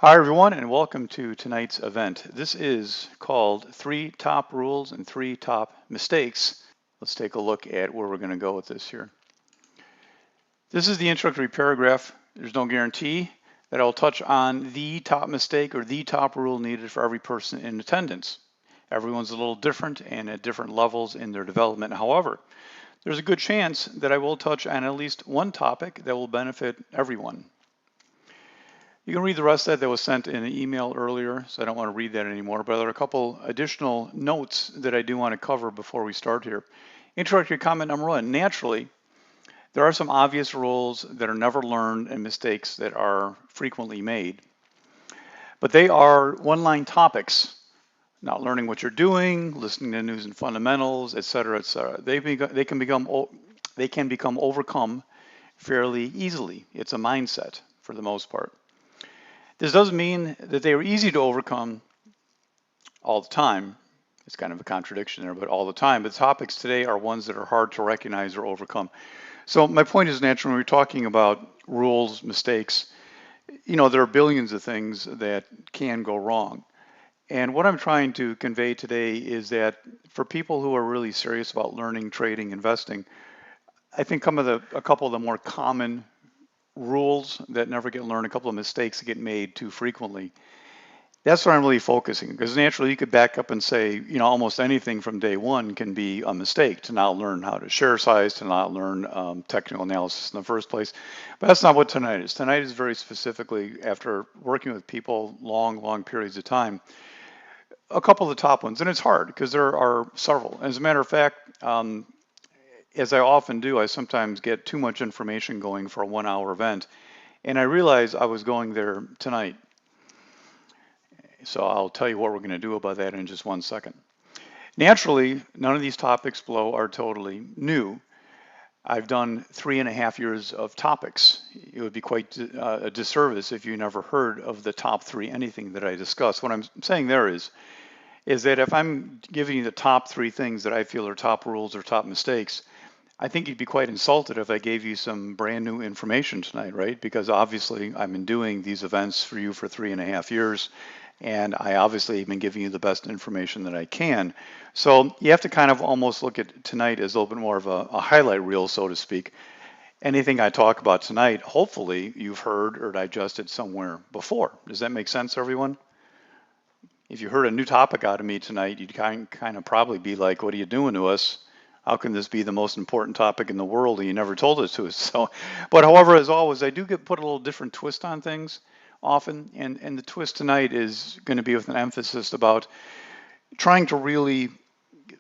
Hi everyone and welcome to tonight's event. This is called 3 Top Rules and 3 Top Mistakes. Let's take a look at where we're going to go with this here. This is the introductory paragraph. There's no guarantee that I'll touch on the top mistake or the top rule needed for every person in attendance. Everyone's a little different and at different levels in their development. However, there's a good chance that I will touch on at least one topic that will benefit everyone. You can read the rest of that was sent in an email earlier, so I don't want to read that anymore, but there are a couple additional notes that I do want to cover before we start here. Introductory comment number 1, naturally, there are some obvious rules that are never learned and mistakes that are frequently made. But they are one-line topics, not learning what you're doing, listening to news and fundamentals, etc., etc. They can become overcome fairly easily. It's a mindset for the most part. This doesn't mean that they are easy to overcome all the time. It's kind of a contradiction there, but all the time. But the topics today are ones that are hard to recognize or overcome. So my point is naturally when we're talking about rules, mistakes, there are billions of things that can go wrong. And what I'm trying to convey today is that for people who are really serious about learning, trading, investing, I think a couple of the more common rules that never get learned, a couple of mistakes that get made too frequently. That's what I'm really focusing, because naturally you could back up and say, almost anything from day one can be a mistake, to not learn how to share size, to not learn technical analysis in the first place. But that's not what tonight is. Tonight is very specifically, after working with people long periods of time, a couple of the top ones. And it's hard because there are several. As a matter of fact, as I often do, I sometimes get too much information going for a 1-hour event. And I realized I was going there tonight. So I'll tell you what we're going to do about that in just 1 second. Naturally, none of these topics below are totally new. I've done 3.5 years of topics. It would be quite a disservice if you never heard of the top 3 anything that I discuss. What I'm saying there is that if I'm giving you the top 3 things that I feel are top rules or top mistakes, I think you'd be quite insulted if I gave you some brand new information tonight, right? Because obviously I've been doing these events for you for 3.5 years, and I obviously have been giving you the best information that I can. So you have to kind of almost look at tonight as a little bit more of a highlight reel, so to speak. Anything I talk about tonight, hopefully you've heard or digested somewhere before. Does that make sense, everyone? If you heard a new topic out of me tonight, you'd kind of probably be like, what are you doing to us? How can this be the most important topic in the world and you never told it to us? So, but however, as always, I do put a little different twist on things often. And the twist tonight is going to be with an emphasis about trying to really,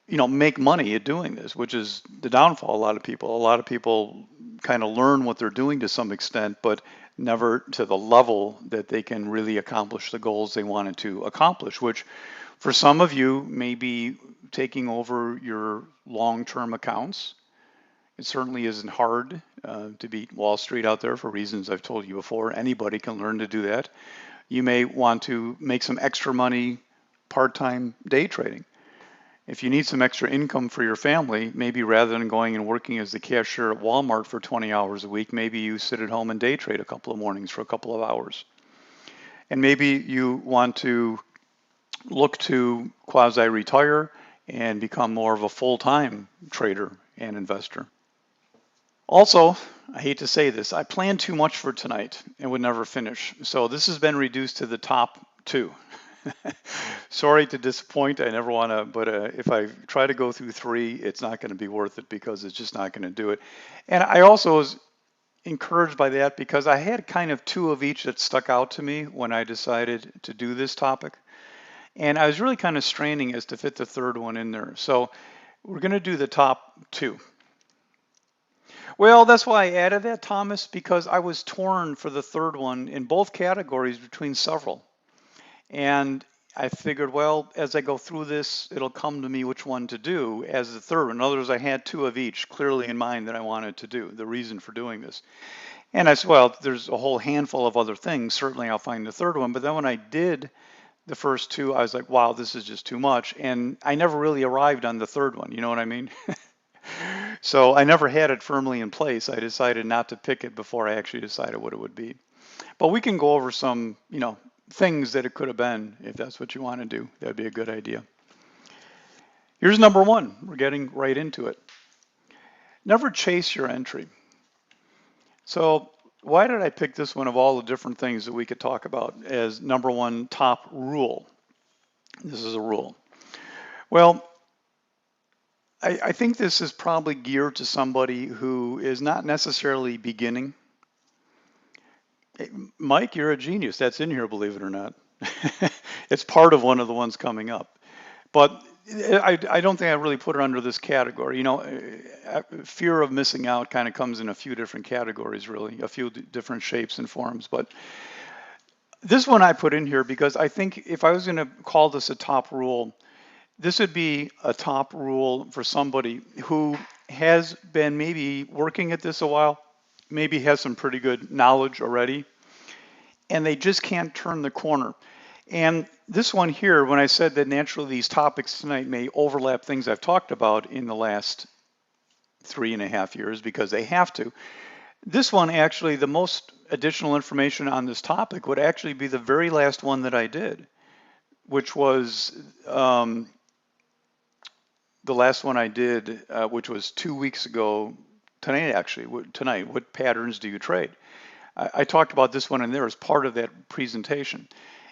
make money at doing this, which is the downfall of a lot of people. A lot of people kind of learn what they're doing to some extent, but never to the level that they can really accomplish the goals they wanted to accomplish, which for some of you may be taking over your long-term accounts. It certainly isn't hard to beat Wall Street out there for reasons I've told you before. Anybody can learn to do that. You may want to make some extra money part-time day trading. If you need some extra income for your family, maybe rather than going and working as the cashier at Walmart for 20 hours a week, maybe you sit at home and day trade a couple of mornings for a couple of hours. And maybe you want to look to quasi-retire and become more of a full-time trader and investor. Also, I hate to say this, I planned too much for tonight and would never finish. So this has been reduced to the top 2. Sorry to disappoint, I never want to, but if I try to go through 3, it's not going to be worth it because it's just not going to do it. And I also was encouraged by that because I had kind of 2 of each that stuck out to me when I decided to do this topic. And I was really kind of straining as to fit the 3rd one in there. So we're going to do the top 2. Well, that's why I added that, Thomas, because I was torn for the 3rd one in both categories between several. And I figured, well, as I go through this, it'll come to me which one to do as the 3rd one. In other words, I had 2 of each clearly in mind that I wanted to do, the reason for doing this. And I said, well, there's a whole handful of other things. Certainly I'll find the 3rd one. But then when I did the first 2, I was like, wow, this is just too much. And I never really arrived on the 3rd one. You know what I mean? So I never had it firmly in place. I decided not to pick it before I actually decided what it would be. But we can go over some, things that it could have been. If that's what you want to do, that'd be a good idea. Here's number one. We're getting right into it. Never chase your entry. So why did I pick this one of all the different things that we could talk about as number one top rule? This is a rule. Well, I think this is probably geared to somebody who is not necessarily beginning. Hey, Mike, you're a genius. That's in here, believe it or not. It's part of one of the ones coming up. But I don't think I really put it under this category. You know, fear of missing out kind of comes in a few different categories, really, a few different shapes and forms. But this one I put in here because I think if I was going to call this a top rule, this would be a top rule for somebody who has been maybe working at this a while, maybe has some pretty good knowledge already, and they just can't turn the corner. And this one here, when I said that naturally these topics tonight may overlap things I've talked about in the last 3.5 years because they have to. This one actually, the most additional information on this topic would actually be the very last one that I did, which was the last one I did, which was 2 weeks ago tonight, actually, tonight. What patterns do you trade? I talked about this one in there as part of that presentation.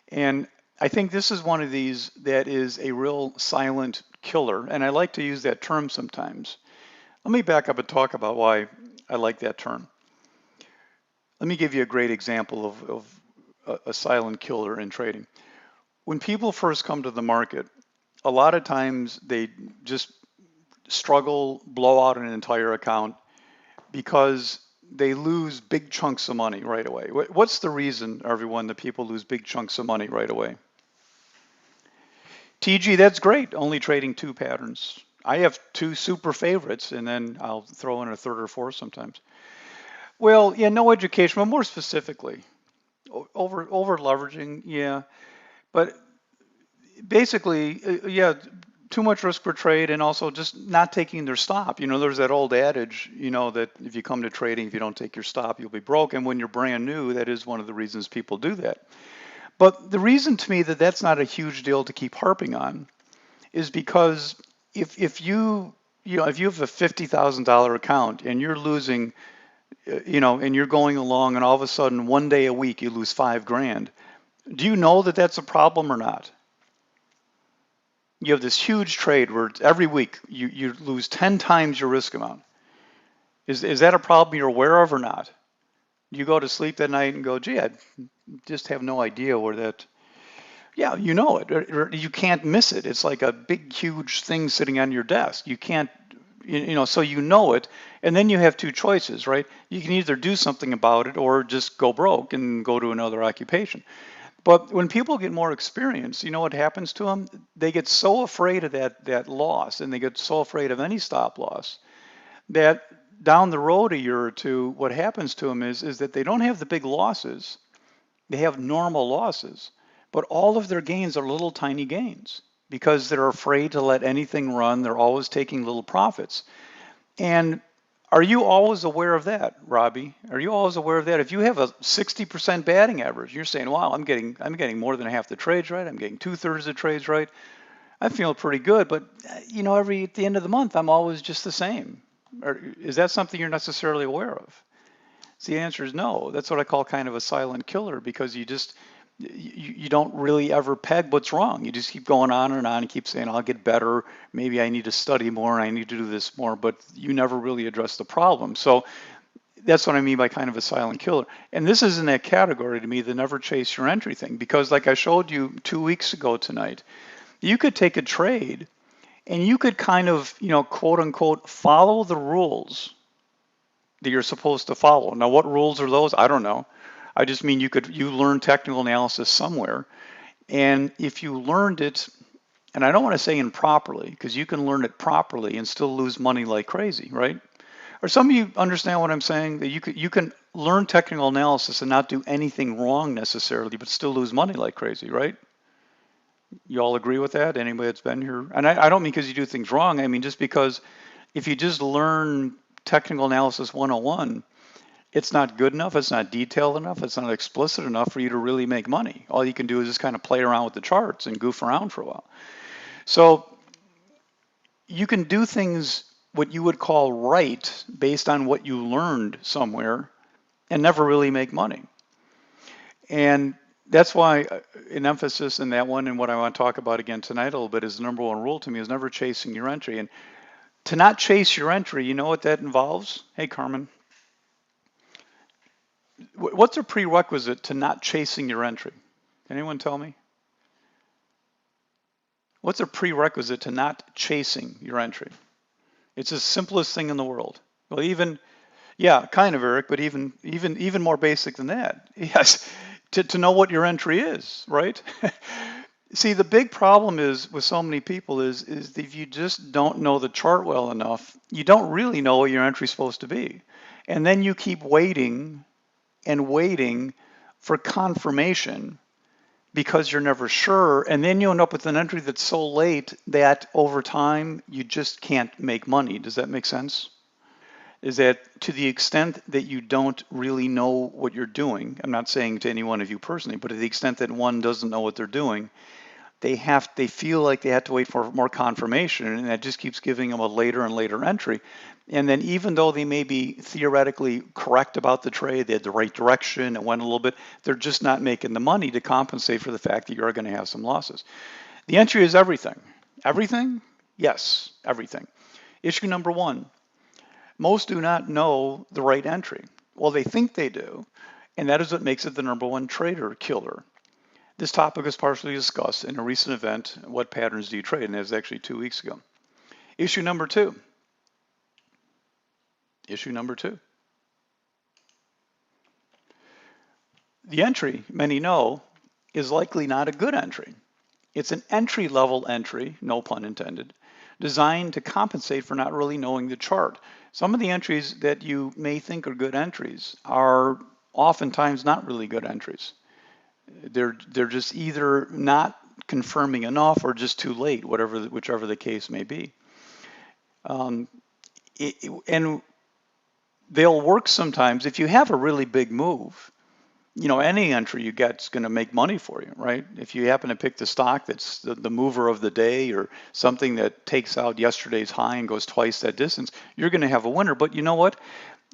And I think this is one of these that is a real silent killer. And I like to use that term sometimes. Let me back up and talk about why I like that term. Let me give you a great example of a silent killer in trading. When people first come to the market, a lot of times they just struggle, blow out an entire account because they lose big chunks of money right away. What's the reason, everyone, that people lose big chunks of money right away? TG, that's great, only trading 2 patterns. I have 2 super favorites, and then I'll throw in a third or fourth sometimes. Well, yeah, no education, but more specifically, over leveraging, yeah. But basically, yeah, too much risk per trade and also just not taking their stop. You know, there's that old adage, you know, that if you come to trading, if you don't take your stop, you'll be broke. And when you're brand new, that is one of the reasons people do that. But the reason to me that that's not a huge deal to keep harping on is because if you know, if you have a $50,000 account and you're losing, you know, and you're going along and all of a sudden one day a week you lose 5 grand, do you know that that's a problem or not? You have this huge trade where every week you lose 10 times your risk amount. Is that a problem you're aware of or not? You go to sleep that night and go, gee, I just have no idea where that, yeah, you know it, or you can't miss it. It's like a big, huge thing sitting on your desk. You can't, you know, so you know it, and then you have 2 choices, right? You can either do something about it or just go broke and go to another occupation. But when people get more experience, you know what happens to them? They get so afraid of that loss, and they get so afraid of any stop loss that down the road a year or two, what happens to them is that they don't have the big losses. They have normal losses, but all of their gains are little tiny gains because they're afraid to let anything run. They're always taking little profits. And are you always aware of that, Robbie? Are you always aware of that? If you have a 60% batting average, you're saying, wow, I'm getting more than half the trades right. I'm getting 2/3 of the trades right. I feel pretty good, but you know, at the end of the month, I'm always just the same. Or is that something you're necessarily aware of? So the answer is no. That's what I call kind of a silent killer because you don't really ever peg what's wrong. You just keep going on and keep saying, I'll get better. Maybe I need to study more and I need to do this more, but you never really address the problem. So that's what I mean by kind of a silent killer. And this is in that category to me, the never chase your entry thing, because like I showed you 2 weeks ago tonight, you could take a trade and you could kind of, you know, quote unquote, follow the rules that you're supposed to follow. Now, what rules are those? I don't know. I just mean you learn technical analysis somewhere. And if you learned it, and I don't want to say improperly, because you can learn it properly and still lose money like crazy, right? Or some of you understand what I'm saying, that you can learn technical analysis and not do anything wrong necessarily, but still lose money like crazy, right? You all agree with that? Anybody that's been here? And I don't mean because you do things wrong. I mean just because if you just learn technical analysis 101 It's not good enough, it's not detailed enough, it's not explicit enough for you to really make money. All you can do is just kind of play around with the charts and goof around for a while. So you can do things what you would call right based on what you learned somewhere and never really make money. And that's why an emphasis in that one, and what I want to talk about again tonight a little bit, is the number one rule to me is never chasing your entry. And to not chase your entry, you know what that involves? Hey, Carmen, what's a prerequisite to not chasing your entry? Can anyone tell me? What's a prerequisite to not chasing your entry? It's the simplest thing in the world. Well, even, yeah, kind of, Eric, but even more basic than that. Yes, to know what your entry is, right? See, the big problem is with so many people is if you just don't know the chart well enough, you don't really know what your entry is supposed to be. And then you keep waiting and waiting for confirmation because you're never sure, and then you end up with an entry that's so late that over time you just can't make money. Does that make sense? Is that to the extent that you don't really know what you're doing, I'm not saying to any one of you personally, but to the extent that one doesn't know what they're doing, they feel like they have to wait for more confirmation, and that just keeps giving them a later and later entry. And then even though they may be theoretically correct about the trade, they had the right direction, it went a little bit, they're just not making the money to compensate for the fact that you're going to have some losses. The entry is everything. Everything? Yes, everything. Issue number one, most do not know the right entry. Well, they think they do, and that is what makes it the number one trader killer. This topic was partially discussed in a recent event, What Patterns Do You Trade? And that was actually 2 weeks ago. Issue number two. Issue number two. The entry, many know, is likely not a good entry. It's an entry-level entry, no pun intended, designed to compensate for not really knowing the chart. Some of the entries that you may think are good entries are oftentimes not really good entries. They're just either not confirming enough or just too late, whichever the case may be. And they'll work sometimes if you have a really big move. You know, any entry you get is going to make money for you, right? If you happen to pick the stock that's the mover of the day or something that takes out yesterday's high and goes twice that distance, you're going to have a winner. But you know what?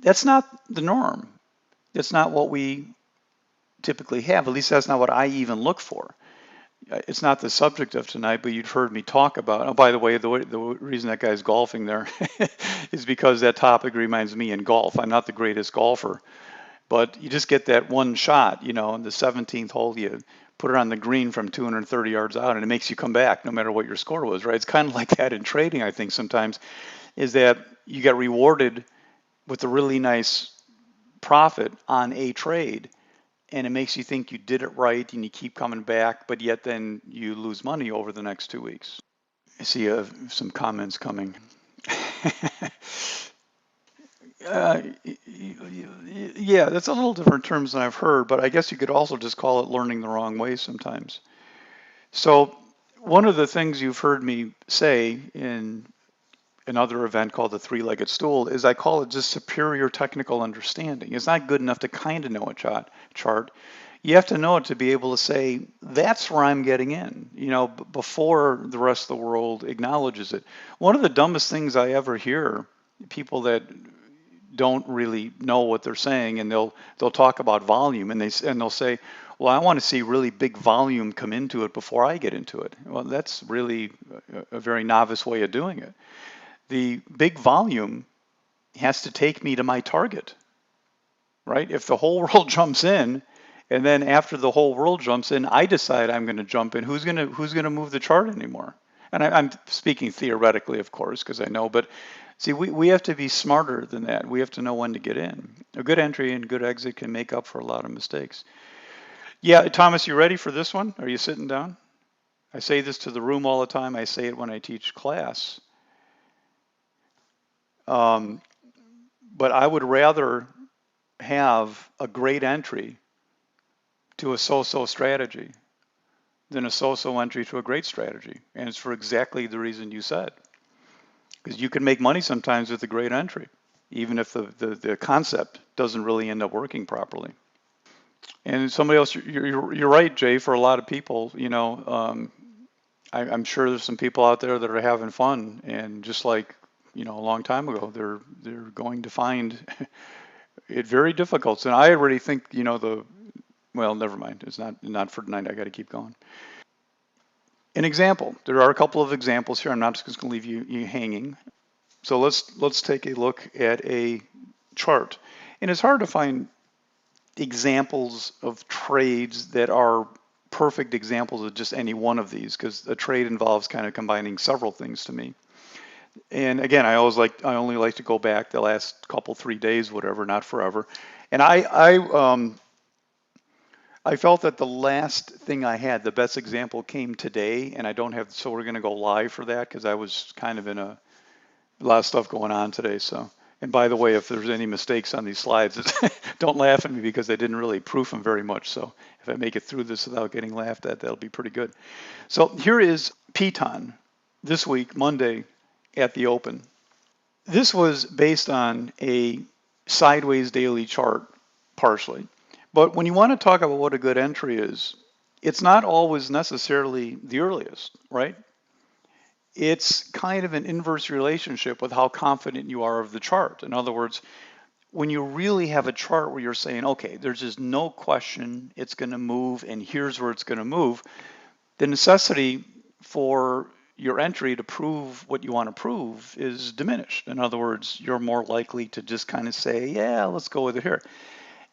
That's not the norm. That's not what we typically have. At least that's not what I even look for. It's not the subject of tonight, but you've heard me talk about. Oh, by the way, the reason that guy's golfing there is because that topic reminds me in golf. I'm not the greatest golfer, but you just get that one shot, you know, in the 17th hole, you put it on the green from 230 yards out, and it makes you come back no matter what your score was, right? It's kind of like that in trading, I think, sometimes, is that you get rewarded with a really nice profit on a trade, and it makes you think you did it right and you keep coming back, but yet then you lose money over the next 2 weeks. I see some comments coming. Yeah, that's a little different terms than I've heard, but I guess you could also just call it learning the wrong way sometimes. So one of the things you've heard me say in another event called the three-legged stool is I call it just superior technical understanding. It's not good enough to kind of know a chart. You have to know it to be able to say, that's where I'm getting in, you know, before the rest of the world acknowledges it. One of the dumbest things I ever hear, people that don't really know what they're saying, and they'll talk about volume, and they'll say, well, I want to see really big volume come into it before I get into it. Well, that's really a very novice way of doing it. The big volume has to take me to my target, right? If the whole world jumps in, and then after the whole world jumps in, I decide I'm going to jump in, who's going to move the chart anymore? And I'm speaking theoretically, of course, because I know, but see, we have to be smarter than that. We have to know when to get in. A good entry and good exit can make up for a lot of mistakes. Yeah, Thomas, you ready for this one? Are you sitting down? I say this to the room all the time. I say it when I teach class. But I would rather have a great entry to a so-so strategy than a so-so entry to a great strategy. And it's for exactly the reason you said. Because you can make money sometimes with a great entry. even if the concept doesn't really end up working properly. And somebody else, you're right, Jay. For a lot of people, I'm sure there's some people out there that are having fun, and just like a long time ago, they're going to find it very difficult. And I already think well, never mind. It's not for tonight. I got to keep going. An example. There are a couple of examples here. I'm not just going to leave you hanging. So let's take a look at a chart. And it's hard to find examples of trades that are perfect examples of just any one of these, because a trade involves kind of combining several things to me. And again, I only like to go back the last couple, 3 days, whatever, not forever. And I felt that the last thing I had, the best example, came today, and I don't have, so we're going to go live for that because I was kind of in a lot of stuff going on today. So, and by the way, if there's any mistakes on these slides, don't laugh at me because I didn't really proof them very much. So if I make it through this without getting laughed at, that'll be pretty good. So here is Piton this week, Monday, at the open. This was based on a sideways daily chart, partially. But when you want to talk about what a good entry is, it's not always necessarily the earliest, right? It's kind of an inverse relationship with how confident you are of the chart. In other words, when you really have a chart where you're saying, okay, there's just no question it's going to move, and here's where it's going to move, the necessity for your entry to prove what you want to prove is diminished. In other words, you're more likely to just kind of say, yeah, let's go with it here.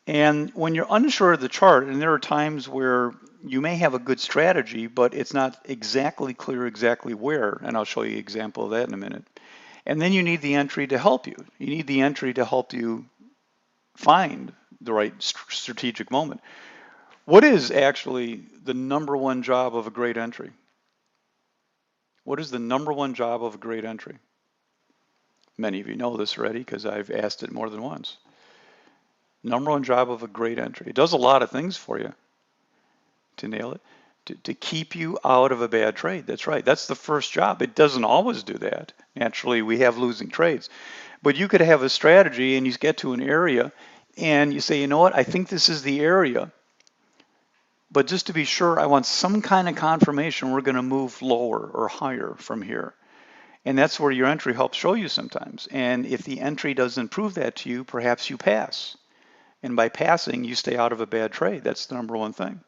And when you're unsure of the chart, and there are times where you may have a good strategy, but it's not exactly clear exactly where, and I'll show you an example of that in a minute. And then you need the entry to help you. You need the entry to help you find the right strategic moment. What is actually the number one job of a great entry? What is the number one job of a great entry? Many of you know this already because I've asked it more than once. Number one job of a great entry. It does a lot of things for you to nail it, to keep you out of a bad trade. That's right. That's the first job. It doesn't always do that. Naturally, we have losing trades. But you could have a strategy and you get to an area and you say, you know what, I think this is the area. But just to be sure, I want some kind of confirmation we're going to move lower or higher from here. And that's where your entry helps show you sometimes. And if the entry doesn't prove that to you, perhaps you pass. And by passing, you stay out of a bad trade. That's the number one thing.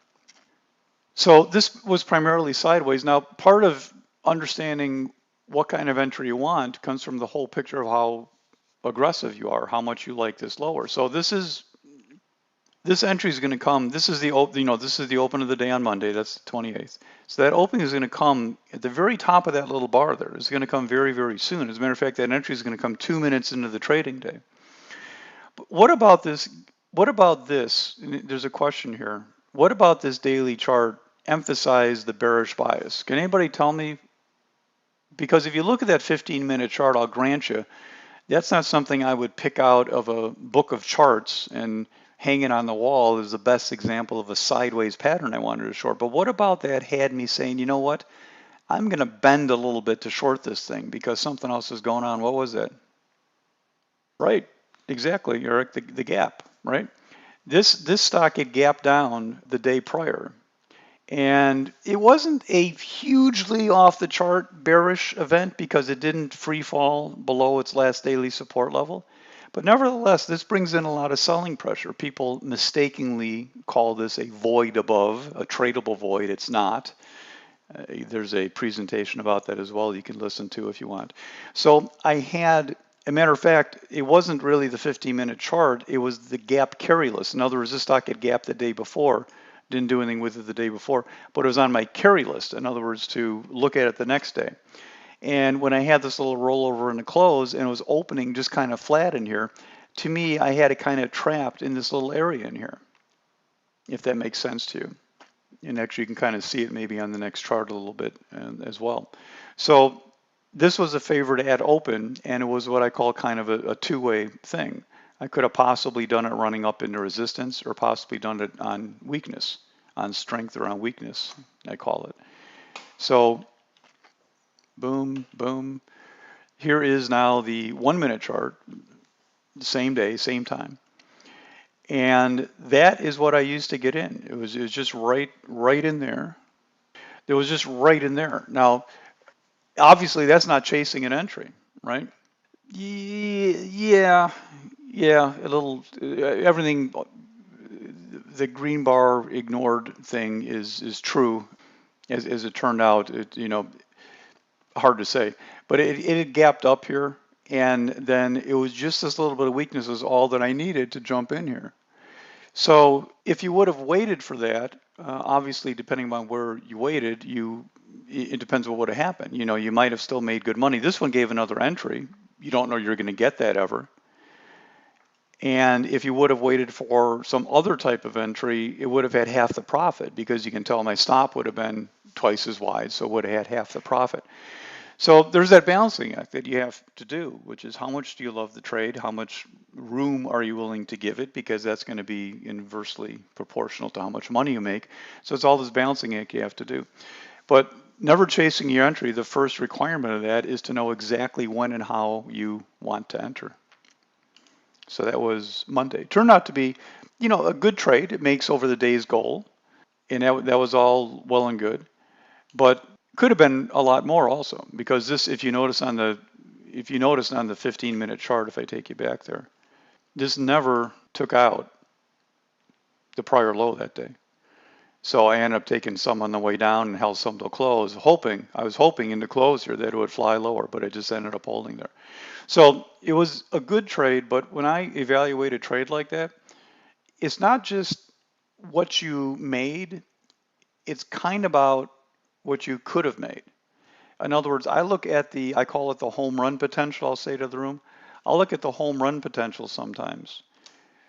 So this was primarily sideways. Now, part of understanding what kind of entry you want comes from the whole picture of how aggressive you are, how much you like this lower. So this entry is going to come. This is the this is the open of the day on Monday. That's the 28th. So that opening is going to come at the very top of that little bar there. It's going to come very, very soon. As a matter of fact, that entry is going to come 2 minutes into the trading day. But what about this? What about this? There's a question here. What about this daily chart emphasize the bearish bias? Can anybody tell me? Because if you look at that 15-minute chart, I'll grant you, that's not something I would pick out of a book of charts and hang it on the wall as the best example of a sideways pattern I wanted to short. But what about that had me saying, you know what? I'm going to bend a little bit to short this thing because something else is going on. What was that? Right, exactly, Eric, the gap, right? This stock had gapped down the day prior. And it wasn't a hugely off the chart bearish event because it didn't free fall below its last daily support level. But nevertheless, this brings in a lot of selling pressure. People mistakenly call this a void above, a tradable void. It's not. There's a presentation about that as well you can listen to if you want. So I had, a matter of fact, it wasn't really the 15-minute chart. It was the gap carry list. In other words, this stock had gapped the day before. Didn't do anything with it the day before, but it was on my carry list. In other words, to look at it the next day. And when I had this little rollover in the close and it was opening just kind of flat in here, to me, I had it kind of trapped in this little area in here, if that makes sense to you. And actually, you can kind of see it maybe on the next chart a little bit as well. So this was a favorite at open, and it was what I call kind of a two-way thing. I could have possibly done it running up into resistance or possibly done it on weakness, on strength or on weakness, I call it. So boom, boom. Here is now the 1 minute chart. same day, same time. And that is what I used to get in. It was just right in there. It was just right in there. Now, obviously, that's not chasing an entry, right? Yeah, yeah, a little. Everything the green bar ignored thing is true. As it turned out, hard to say, but it had gapped up here, and then it was just this little bit of weakness is all that I needed to jump in here. So if you would have waited for that, obviously depending on where you waited, it depends what would have happened. You might have still made good money. This one gave another entry. You don't know you're going to get that ever. And if you would have waited for some other type of entry, it would have had half the profit because you can tell my stop would have been twice as wide, so it would have had half the profit. So there's that balancing act that you have to do, which is how much do you love the trade? How much room are you willing to give it? Because that's going to be inversely proportional to how much money you make. So it's all this balancing act you have to do. But never chasing your entry, the first requirement of that is to know exactly when and how you want to enter. So that was Monday. Turned out to be, a good trade. It makes over the day's goal. And that was all well and good. But could have been a lot more also, because this, if you notice on the 15-minute chart, if I take you back there, this never took out the prior low that day. So I ended up taking some on the way down and held some till close, I was hoping in the close here that it would fly lower, but it just ended up holding there. So it was a good trade, but when I evaluate a trade like that, it's not just what you made, it's kind of about what you could have made. In other words, I call it the home run potential, I'll say to the room. I'll look at the home run potential sometimes.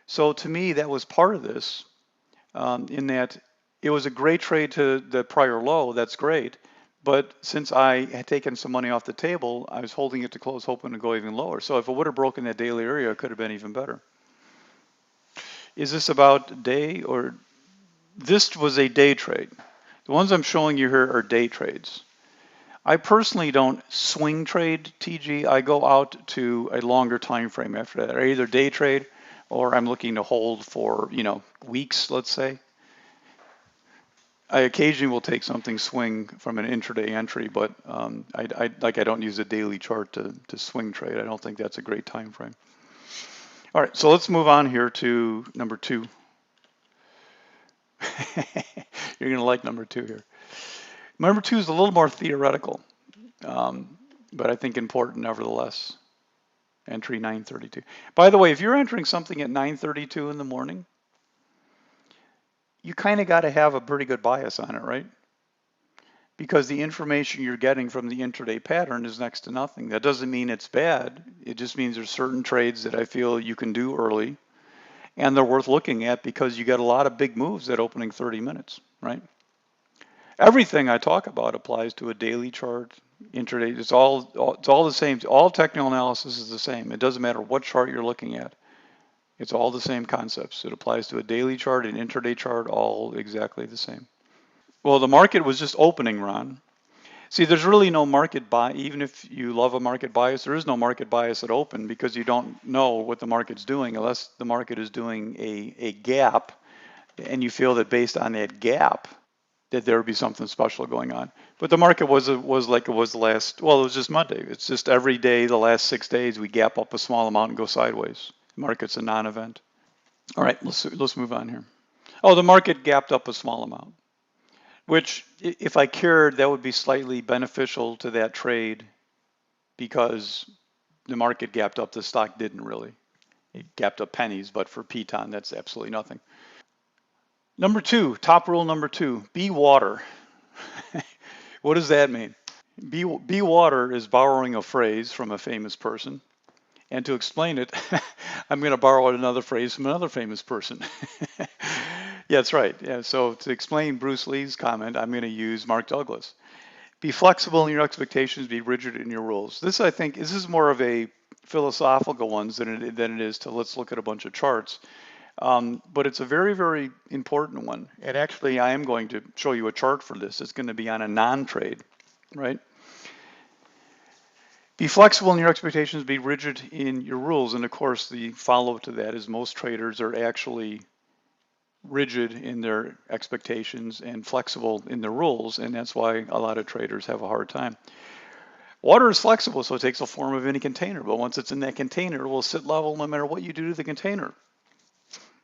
So to me, that was part of this, in that it was a great trade to the prior low, that's great. But since I had taken some money off the table, I was holding it to close, hoping to go even lower. So if it would have broken that daily area, it could have been even better. Is this about day or this was a day trade? The ones I'm showing you here are day trades. I personally don't swing trade TG. I go out to a longer time frame after that. I either day trade or I'm looking to hold for, weeks, let's say. I occasionally will take something swing from an intraday entry, but I don't use a daily chart to swing trade. I don't think that's a great time frame. All right, so let's move on here to number 2. You're going to like number 2 here. Number 2 is a little more theoretical, but I think important nevertheless. Entry 9:32. By the way, if you're entering something at 9:32 in the morning, you kind of got to have a pretty good bias on it, right? Because the information you're getting from the intraday pattern is next to nothing. That doesn't mean it's bad. It just means there's certain trades that I feel you can do early, and they're worth looking at because you get a lot of big moves at opening 30 minutes, right? Everything I talk about applies to a daily chart, intraday. It's all the same. All technical analysis is the same. It doesn't matter what chart you're looking at. It's all the same concepts. It applies to a daily chart, an intraday chart, all exactly the same. Well, the market was just opening, Ron. See, there's really no market bias. Even if you love a market bias, there is no market bias at open because you don't know what the market's doing unless the market is doing a gap and you feel that based on that gap that there would be something special going on. But the market was like it was the last, well, it was just Monday. It's just every day, the last 6 days, we gap up a small amount and go sideways. The market's a non-event. All right, let's move on here. Oh, the market gapped up a small amount, which if I cared, that would be slightly beneficial to that trade because the market gapped up, the stock didn't really. It gapped up pennies, but for Piton, that's absolutely nothing. Number 2, top rule number 2, be water. What does that mean? Be water is borrowing a phrase from a famous person. And to explain it, I'm going to borrow another phrase from another famous person. Yeah, that's right. Yeah, so to explain Bruce Lee's comment, I'm going to use Mark Douglas. Be flexible in your expectations, be rigid in your rules. This, I think, this is more of a philosophical one than it is to let's look at a bunch of charts. But it's a very, very important one. And actually, I am going to show you a chart for this. It's going to be on a non-trade, right? Be flexible in your expectations, be rigid in your rules. And of course, the follow-up to that is most traders are actually rigid in their expectations and flexible in their rules. And that's why a lot of traders have a hard time. Water is flexible, so it takes the form of any container. But once it's in that container, it will sit level no matter what you do to the container.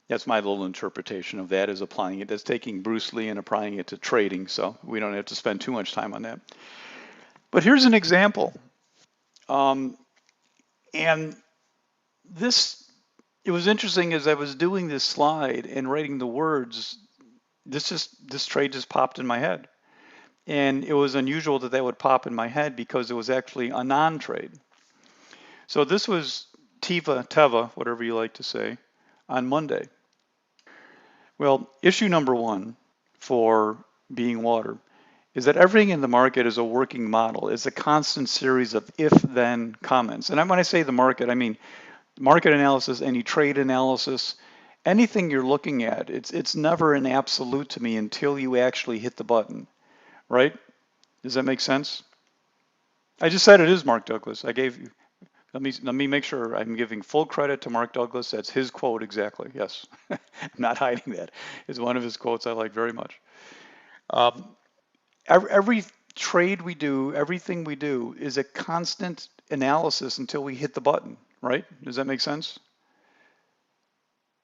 That's my little interpretation of that, is applying it. That's taking Bruce Lee and applying it to trading. So we don't have to spend too much time on that. But here's an example. And this, it was interesting as I was doing this slide and writing the words, this trade just popped in my head. And it was unusual that would pop in my head because it was actually a non-trade. So this was Teva, whatever you like to say, on Monday. Well, issue number one for being water is that everything in the market is a working model. It's a constant series of if-then comments. And when I say the market, I mean market analysis, any trade analysis, anything you're looking at. It's never an absolute to me until you actually hit the button, right? Does that make sense? I just said it is Mark Douglas. I gave you, let me make sure I'm giving full credit to Mark Douglas. That's his quote exactly. Yes, I'm not hiding that. It's one of his quotes I like very much. Every trade we do, everything we do is a constant analysis until we hit the button, right? Does that make sense?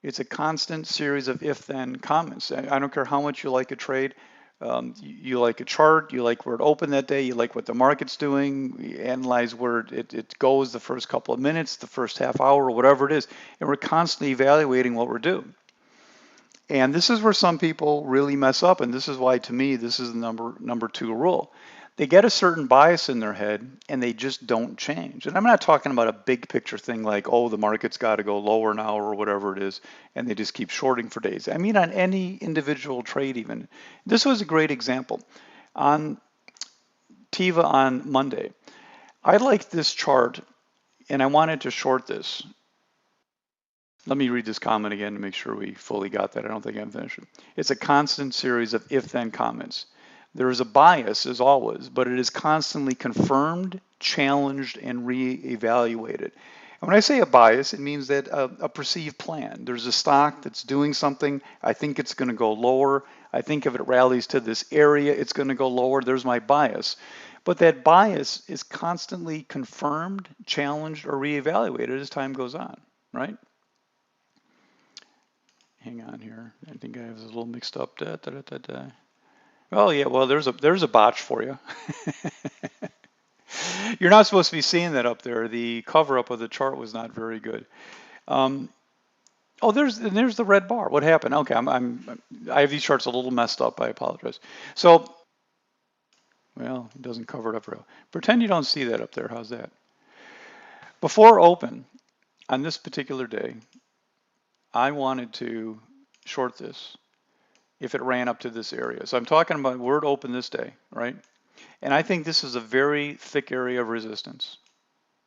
It's a constant series of if-then comments. I don't care how much you like a trade. You like a chart, you like where it opened that day, you like what the market's doing, you analyze where it goes the first couple of minutes, the first half hour, whatever it is, and we're constantly evaluating what we're doing. And this is where some people really mess up, and this is why, to me, this is the number two rule. They get a certain bias in their head, and they just don't change. And I'm not talking about a big picture thing like, oh, the market's got to go lower now or whatever it is, and they just keep shorting for days. I mean, on any individual trade even. This was a great example. On Teva on Monday, I liked this chart, and I wanted to short this. Let me read this comment again to make sure we fully got that. I don't think I'm finished. It's a constant series of if-then comments. There is a bias, as always, but it is constantly confirmed, challenged, and re-evaluated. And when I say a bias, it means that a perceived plan. There's a stock that's doing something. I think it's going to go lower. I think if it rallies to this area, it's going to go lower. There's my bias. But that bias is constantly confirmed, challenged, or re-evaluated as time goes on, right? Hang on here. I think I have this a little mixed up. Oh yeah, well there's a botch for you. You're not supposed to be seeing that up there. The cover up of the chart was not very good. Oh, there's the red bar. What happened? Okay, I have these charts a little messed up. I apologize. So, well, it doesn't cover it up real. Pretend you don't see that up there. How's that? Before open on this particular day, I wanted to short this if it ran up to this area. So I'm talking about where it opened this day, right? And I think this is a very thick area of resistance.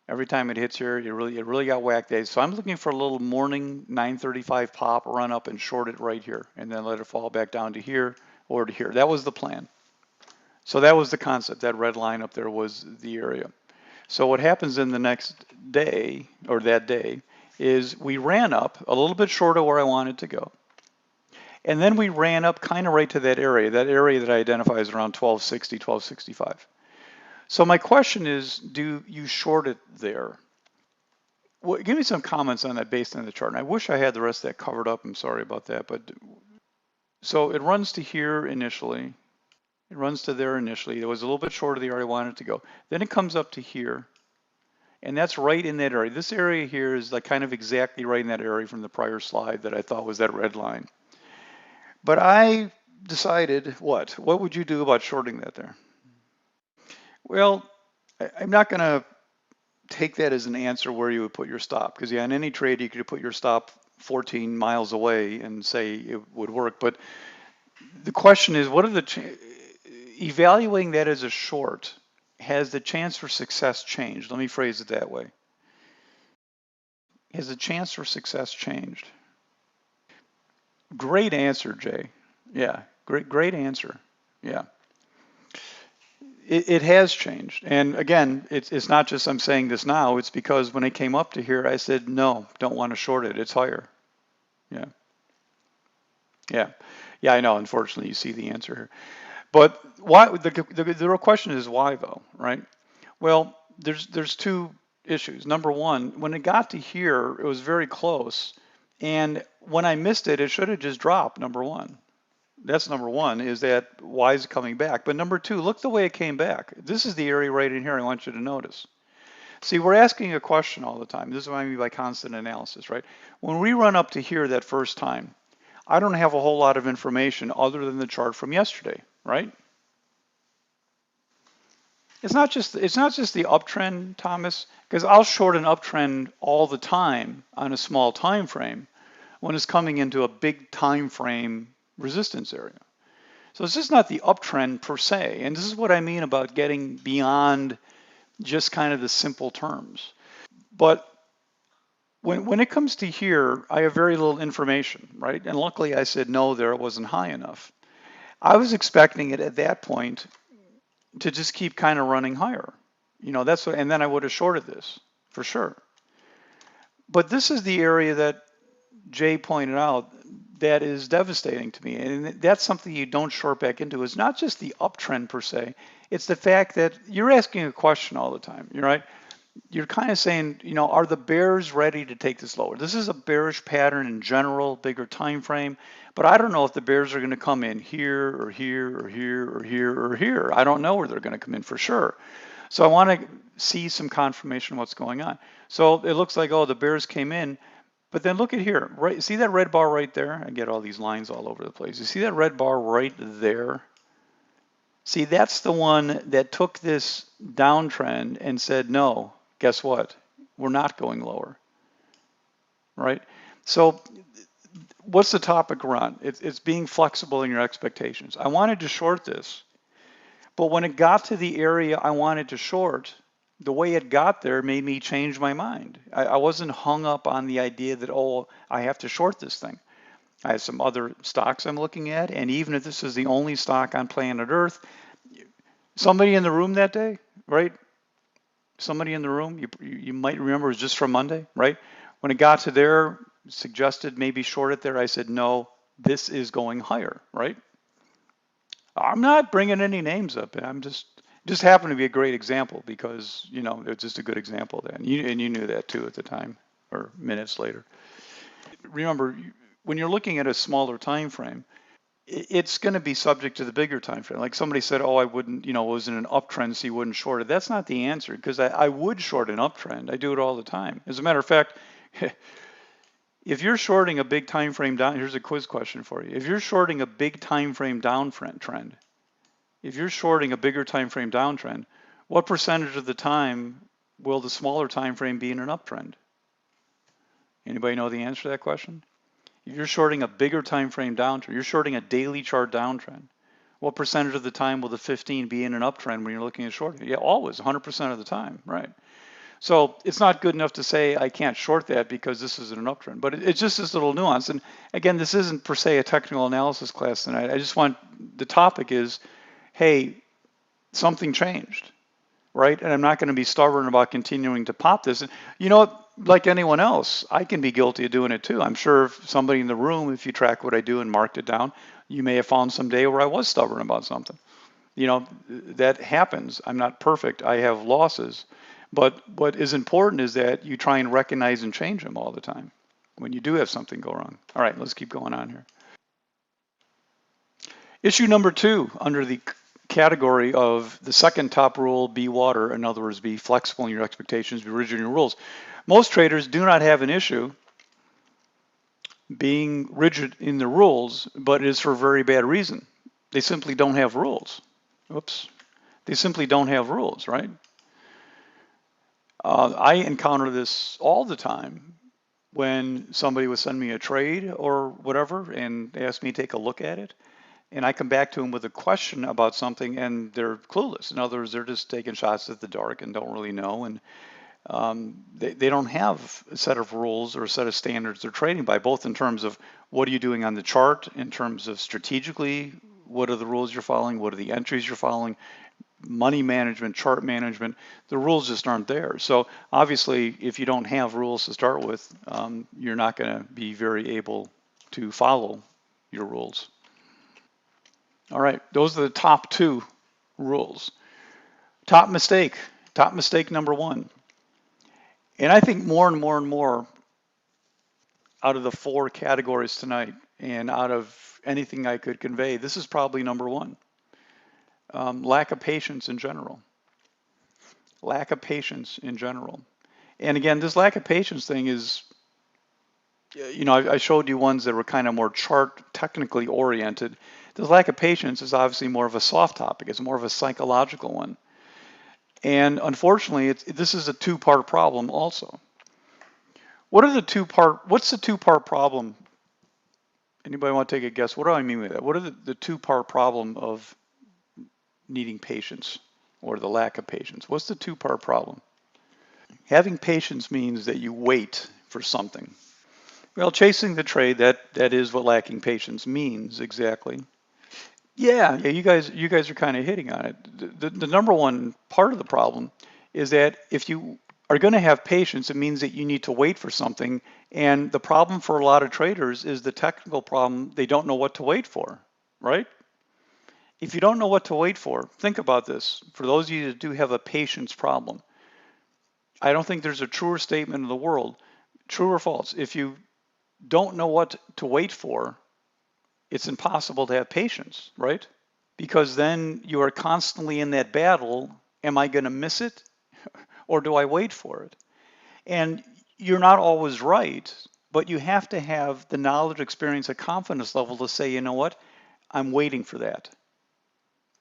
Every time it hits here, it really got whacked days. So I'm looking for a little morning 935 pop, run up and short it right here, and then let it fall back down to here or to here. That was the plan. So that was the concept. That red line up there was the area. So what happens in the next day, or that day, is we ran up a little bit short of where I wanted to go. And then we ran up kind of right to that area that I identify as around 1260, 1265. So my question is, do you short it there? Well, give me some comments on that based on the chart. And I wish I had the rest of that covered up. I'm sorry about that. But so it runs to here initially. It runs to there initially. It was a little bit short of the area I wanted to go. Then it comes up to here. And that's right in that area. This area here is like kind of exactly right in that area from the prior slide that I thought was that red line. But I decided what? What would you do about shorting that there? Well, I'm not going to take that as an answer where you would put your stop, because yeah, in any trade you could put your stop 14 miles away and say it would work. But the question is, what are the evaluating that as a short? Has the chance for success changed? Let me phrase it that way. Has the chance for success changed? Great answer, Jay. Yeah, great answer. Yeah. it has changed. And again, it's not just I'm saying this now, it's because when it came up to here, I said, no, don't want to short it. It's higher. Yeah. Yeah. Yeah, I know. Unfortunately, you see the answer here. But why, the real question is why though, right? Well, there's two issues. Number one, when it got to here, it was very close. And when I missed it, it should have just dropped, number one. That's number one, is that why is it coming back? But number two, look the way it came back. This is the area right in here I want you to notice. See, we're asking a question all the time. This is what I mean by constant analysis, right? When we run up to here that first time, I don't have a whole lot of information other than the chart from yesterday, right? It's not just the uptrend, Thomas, because I'll short an uptrend all the time on a small time frame when it's coming into a big time frame resistance area. So it's just not the uptrend per se. And this is what I mean about getting beyond just kind of the simple terms. But when it comes to here, I have very little information, right? And luckily I said no there, it wasn't high enough. I was expecting it at that point to just keep kind of running higher. That's what, and then I would have shorted this for sure. But this is the area that Jay pointed out that is devastating to me. And that's something you don't short back into. It's not just the uptrend per se. It's the fact that you're asking a question all the time. You're right. You're kind of saying, are the bears ready to take this lower? This is a bearish pattern in general, bigger time frame. But I don't know if the bears are going to come in here or here or here or here or here. I don't know where they're going to come in for sure. So I want to see some confirmation of what's going on. So it looks like, oh, the bears came in. But then look at here, right? See that red bar right there? I get all these lines all over the place. You see that red bar right there? See, that's the one that took this downtrend and said, no, guess what? We're not going lower, right? So what's the topic we're on? It's being flexible in your expectations. I wanted to short this, but when it got to the area I wanted to short, the way it got there made me change my mind. I wasn't hung up on the idea that, oh, I have to short this thing. I have some other stocks I'm looking at, and even if this is the only stock on planet Earth, somebody in the room that day, right? Somebody in the room, you might remember, it was just from Monday, right? When it got to there, suggested maybe short it there, I said, no, this is going higher, right? I'm not bringing any names up. I'm just happened to be a great example because, it's just a good example then. And you knew that too at the time or minutes later. Remember, when you're looking at a smaller time frame, it's going to be subject to the bigger time frame. Like somebody said, oh, I wouldn't, it was in an uptrend, so you wouldn't short it. That's not the answer because I would short an uptrend. I do it all the time. As a matter of fact, if you're shorting a big time frame down, here's a quiz question for you. If you're shorting a big time frame downtrend, if you're shorting a bigger time frame downtrend, what percentage of the time will the smaller time frame be in an uptrend? Anybody know the answer to that question? If you're shorting a bigger time frame downtrend, you're shorting a daily chart downtrend, what percentage of the time will the 15 be in an uptrend when you're looking at shorting? Yeah, always, 100% of the time, right? So it's not good enough to say I can't short that because this is an uptrend, but it's just this little nuance. And again, this isn't per se a technical analysis class tonight. I just want, the topic is, hey, something changed, right? And I'm not going to be stubborn about continuing to pop this. And like anyone else, I can be guilty of doing it too. I'm sure if somebody in the room, if you track what I do and marked it down, you may have found some day where I was stubborn about something. That happens. I'm not perfect. I have losses. But what is important is that you try and recognize and change them all the time when you do have something go wrong. All right, let's keep going on here. Issue number 2 under the category of the second top rule, be water. In other words, be flexible in your expectations, be rigid in your rules. Most traders do not have an issue being rigid in the rules, but it is for a very bad reason. They simply don't have rules. Oops. They simply don't have rules, right? I encounter this all the time when somebody would send me a trade or whatever and ask me to take a look at it. And I come back to them with a question about something and they're clueless. In other words, they're just taking shots at the dark and don't really know. And they don't have a set of rules or a set of standards they're trading by, both in terms of what are you doing on the chart, in terms of strategically, what are the rules you're following, what are the entries you're following, money management, chart management, the rules just aren't there. So obviously, if you don't have rules to start with, you're not going to be very able to follow your rules. All right, those are the top two rules. Top mistake number one. And I think more and more and more out of the four categories tonight and out of anything I could convey, this is probably number one. Lack of patience in general. Lack of patience in general. And again, this lack of patience thing is, I showed you ones that were kind of more chart technically oriented. This lack of patience is obviously more of a soft topic. It's more of a psychological one. And unfortunately, this is a two-part problem also. What's the two-part problem? Anybody want to take a guess? What do I mean by that? What are the two-part problem of needing patience or the lack of patience? What's the two-part problem? Having patience means that you wait for something. Well, chasing the trade, that is what lacking patience means exactly. Yeah, you guys are kind of hitting on it. The number one part of the problem is that if you are going to have patience, it means that you need to wait for something. And the problem for a lot of traders is the technical problem. They don't know what to wait for, right? If you don't know what to wait for, think about this. For those of you that do have a patience problem, I don't think there's a truer statement in the world. True or false? If you don't know what to wait for, it's impossible to have patience, right? Because then you are constantly in that battle. Am I going to miss it or do I wait for it? And you're not always right, but you have to have the knowledge, experience, and confidence level to say, you know what, I'm waiting for that.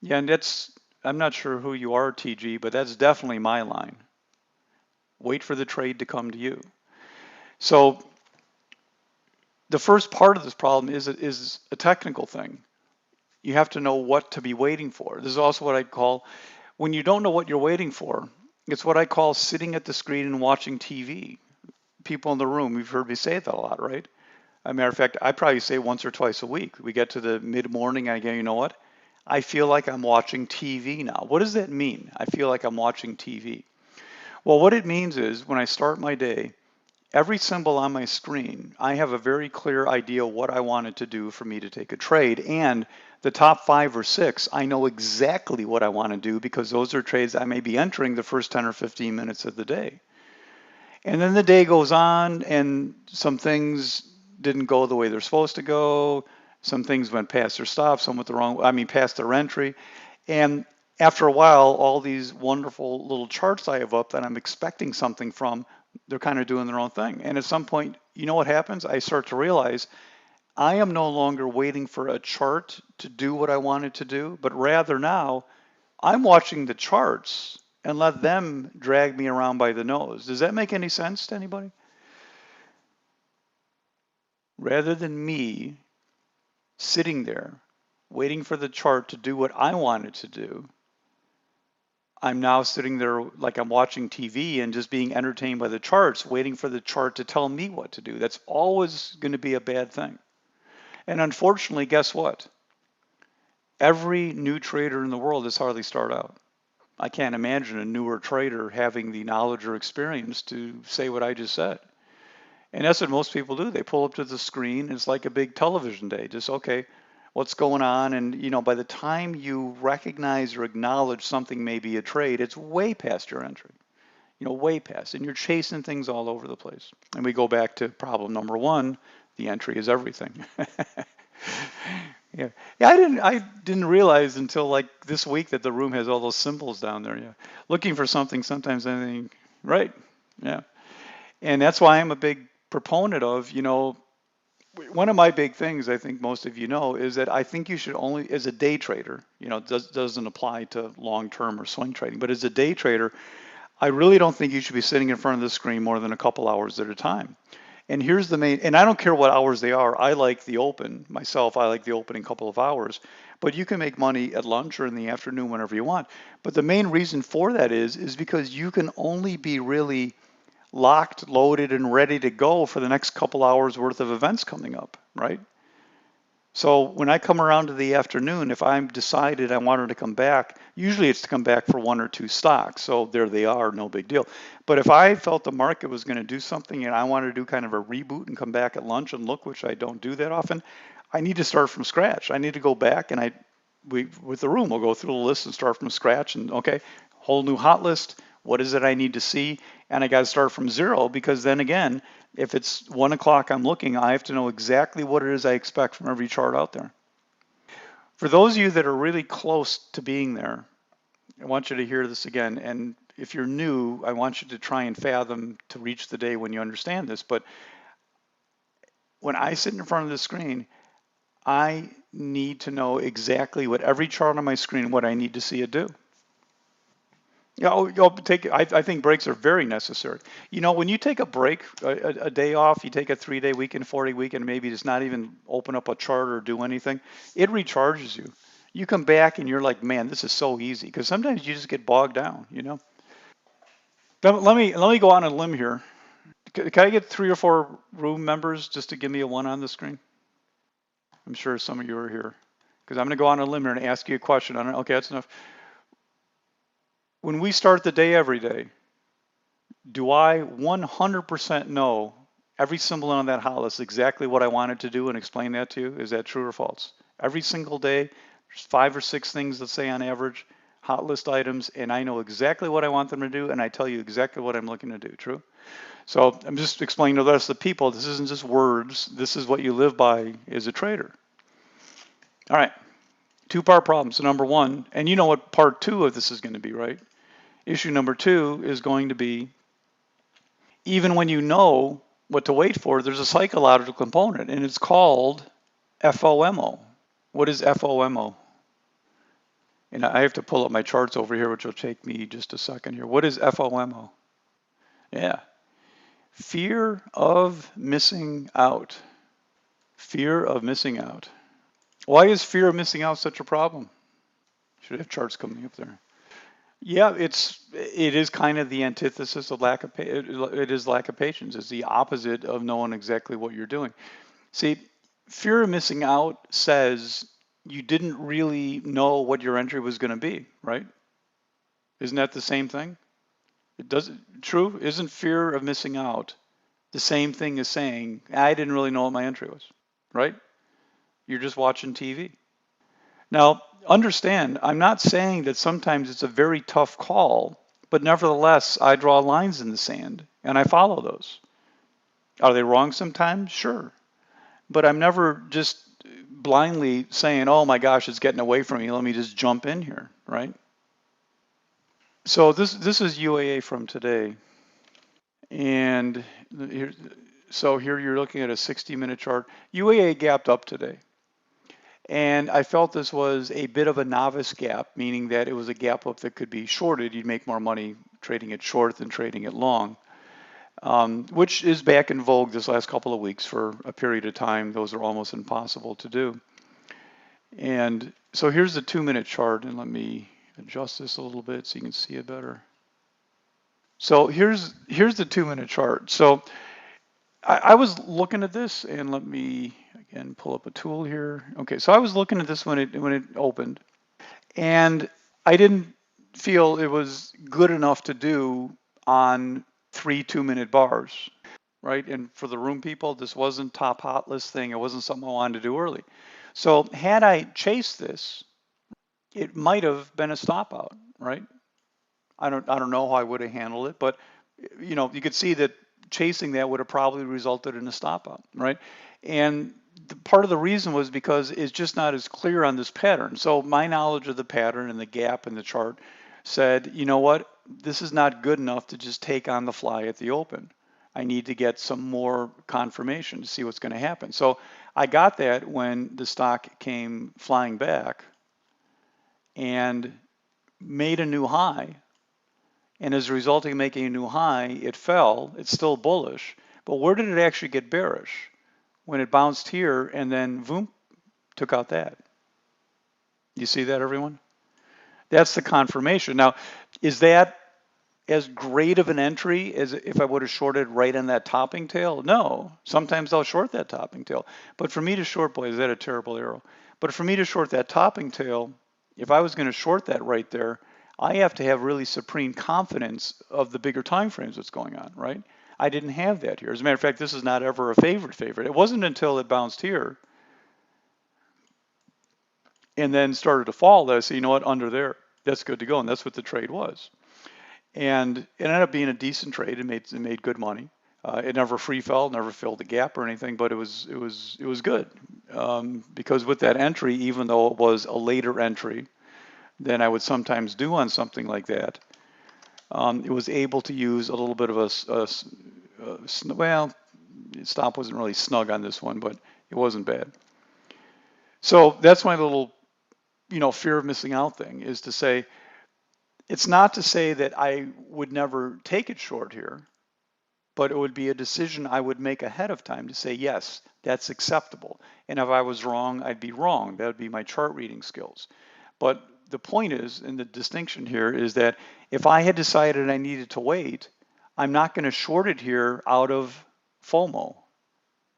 Yeah, and I'm not sure who you are, TG, but that's definitely my line. Wait for the trade to come to you. So the first part of this problem is a technical thing. You have to know what to be waiting for. This is also what I call, when you don't know what you're waiting for, it's what I call sitting at the screen and watching TV. People in the room, you've heard me say that a lot, right? As a matter of fact, I probably say once or twice a week. We get to the mid-morning, I go, you know what? I feel like I'm watching TV now. What does that mean? I feel like I'm watching TV. Well, what it means is when I start my day, every symbol on my screen, I have a very clear idea what I want it to do for me to take a trade. And the top 5 or 6, I know exactly what I want to do because those are trades I may be entering the first 10 or 15 minutes of the day. And then the day goes on and some things didn't go the way they're supposed to go. Some things went past their stop, some went past their entry. And after a while, all these wonderful little charts I have up that I'm expecting something from, they're kind of doing their own thing. And at some point, you know what happens? I start to realize I am no longer waiting for a chart to do what I want it to do, but rather now I'm watching the charts and let them drag me around by the nose. Does that make any sense to anybody? Rather than me sitting there waiting for the chart to do what I want it to do, I'm now sitting there like I'm watching TV and just being entertained by the charts, waiting for the chart to tell me what to do. That's always going to be a bad thing. And unfortunately, guess what? Every new trader in the world is hardly start out. I can't imagine a newer trader having the knowledge or experience to say what I just said. And that's what most people do. They pull up to the screen. It's like a big television day. Just, okay, what's going on? And, by the time you recognize or acknowledge something may be a trade, it's way past your entry. Way past. And you're chasing things all over the place. And we go back to problem number one. The entry is everything. Yeah. Yeah, I didn't realize until like this week that the room has all those symbols down there. Yeah. Looking for something, sometimes anything, right? Yeah. And that's why I'm a big proponent of, one of my big things I think most of you know is that I think you should only, as a day trader, doesn't apply to long-term or swing trading, but as a day trader, I really don't think you should be sitting in front of the screen more than a couple hours at a time. And here's the main, and I don't care what hours they are. I like the open myself. I like the opening couple of hours, but you can make money at lunch or in the afternoon whenever you want. But the main reason for that is because you can only be really locked, loaded, and ready to go for the next couple hours worth of events coming up, right? So when I come around to the afternoon, if I'm decided I wanted to come back, usually it's to come back for one or two stocks. So there they are, no big deal. But if I felt the market was going to do something and I wanted to do kind of a reboot and come back at lunch and look, which I don't do that often, I need to start from scratch. I need to go back and we with the room, we'll go through the list and start from scratch and okay, whole new hot list. What is it I need to see? And I got to start from zero because then again, if it's 1 o'clock I'm looking, I have to know exactly what it is I expect from every chart out there. For those of you that are really close to being there, I want you to hear this again. And if you're new, I want you to try and fathom to reach the day when you understand this. But when I sit in front of the screen, I need to know exactly what every chart on my screen, what I need to see it do. Yeah, you'll take. I think breaks are very necessary. You know, when you take a break, a day off, you take a 3-day weekend, 4-day weekend, maybe just not even open up a chart or do anything, it recharges you. You come back and you're like, man, this is so easy. Because sometimes you just get bogged down, you know. Let me go on a limb here. Can I get 3 or 4 room members just to give me a one on the screen? I'm sure some of you are here. Because I'm going to go on a limb here and ask you a question. Okay, that's enough. When we start the day every day, do I 100% know every symbol on that hot list exactly what I wanted to do and explain that to you? Is that true or false? Every single day, there's 5 or 6 things, let's say on average, hot list items, and I know exactly what I want them to do, and I tell you exactly what I'm looking to do. True? So I'm just explaining to the rest of the people, this isn't just words, this is what you live by as a trader. All right, 2-part problem. So number 1, and you know what part 2 of this is going to be, right? Issue number 2 is going to be, even when you know what to wait for, there's a psychological component, and it's called FOMO. What is FOMO? And I have to pull up my charts over here, which will take me just a second here. What is FOMO? Yeah. Fear of missing out. Fear of missing out. Why is fear of missing out such a problem? Should have charts coming up there. Yeah, it is kind of the antithesis of lack of it is lack of patience. It's the opposite of knowing exactly what you're doing. See, fear of missing out says you didn't really know what your entry was going to be, right? Isn't that the same thing? It does true? Isn't fear of missing out the same thing as saying I didn't really know what my entry was, right? You're just watching TV. Now, understand, I'm not saying that sometimes it's a very tough call, but nevertheless, I draw lines in the sand and I follow those. Are they wrong sometimes? Sure. But I'm never just blindly saying, oh my gosh, it's getting away from me. Let me just jump in here, right? So this is UAA from today. And here, so here you're looking at a 60-minute chart. UAA gapped up today. And I felt this was a bit of a novice gap, meaning that it was a gap up that could be shorted. You'd make more money trading it short than trading it long, which is back in vogue this last couple of weeks for a period of time. Those are almost impossible to do. And so here's the 2-minute chart, and let me adjust this a little bit so you can see it better. So here's the 2-minute chart. So I was looking at this, and let me again pull up a tool here. Okay, so I was looking at this when it opened, and I didn't feel it was good enough to do on 3 2-minute bars, right? And for the room people, this wasn't top hot list thing. It wasn't something I wanted to do early. So had I chased this, it might have been a stop out, right? I don't know how I would have handled it, but you know, you could see that chasing that would have probably resulted in a stop out, right? And part of the reason was because it's just not as clear on this pattern. So my knowledge of the pattern and the gap in the chart said, you know what, this is not good enough to just take on the fly at the open. I need to get some more confirmation to see what's going to happen. So I got that when the stock came flying back and made a new high. And as a result of making a new high, it fell. It's still bullish. But where did it actually get bearish? When it bounced here and then boom, took out that. You see that, everyone? That's the confirmation. Now, is that as great of an entry as if I would have shorted right on that topping tail? No. Sometimes I'll short that topping tail. But for me to short, boy, is that a terrible arrow? But for me to short that topping tail, if I was going to short that right there, I have to have really supreme confidence of the bigger time frames that's going on, right? I didn't have that here. As a matter of fact, this is not ever a favorite. It wasn't until it bounced here and then started to fall that I said, you know what, under there, that's good to go. And that's what the trade was. And it ended up being a decent trade. It made good money. It never free fell, never filled the gap or anything, but it was good because with that entry, even though it was a later entry than I would sometimes do on something like that, it was able to use a little bit of well, stop wasn't really snug on this one, but it wasn't bad. So that's my little fear of missing out thing, is to say, it's not to say that I would never take it short here, but it would be a decision I would make ahead of time to say, yes, that's acceptable. And if I was wrong, I'd be wrong. That would be my chart reading skills. But the point is, and the distinction here is that if I had decided I needed to wait, I'm not going to short it here out of FOMO,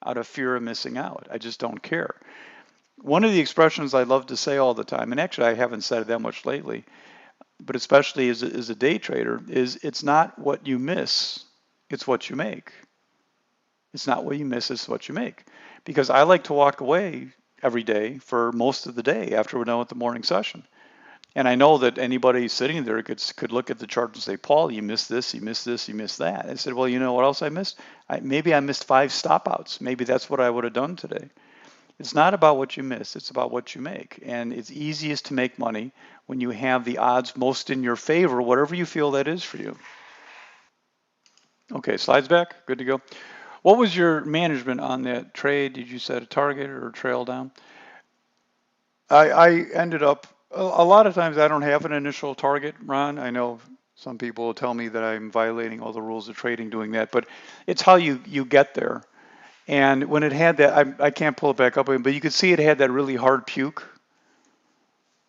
out of fear of missing out. I just don't care. One of the expressions I love to say all the time, and actually I haven't said it that much lately, but especially as a day trader, is it's not what you miss, it's what you make. It's not what you miss, it's what you make. Because I like to walk away every day for most of the day after we're done with the morning session. And I know that anybody sitting there could look at the chart and say, Paul, you missed this, you missed this, you missed that. I said, well, you know what else I missed? Maybe I missed 5 stop outs. Maybe that's what I would have done today. It's not about what you miss, it's about what you make. And it's easiest to make money when you have the odds most in your favor, whatever you feel that is for you. Okay, slides back, good to go. What was your management on that trade? Did you set a target or trail down? I ended up, a lot of times I don't have an initial target, Ron. I know some people will tell me that I'm violating all the rules of trading doing that, but it's how you get there. And when it had that, I can't pull it back up, but you could see it had that really hard puke,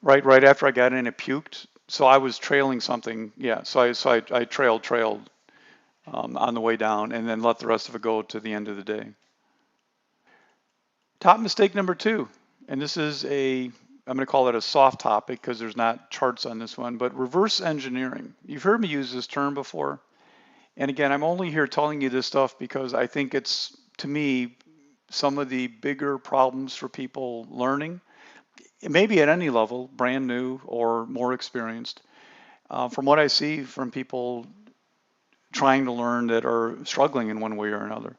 right after I got in, it puked. So I was trailing something, yeah. So I trailed on the way down, and then let the rest of it go to the end of the day. Top mistake number 2, and this is I'm going to call it a soft topic because there's not charts on this one, but reverse engineering. You've heard me use this term before. And again, I'm only here telling you this stuff because I think it's, to me, some of the bigger problems for people learning. It may be at any level, brand new or more experienced. From what I see from people trying to learn that are struggling in one way or another.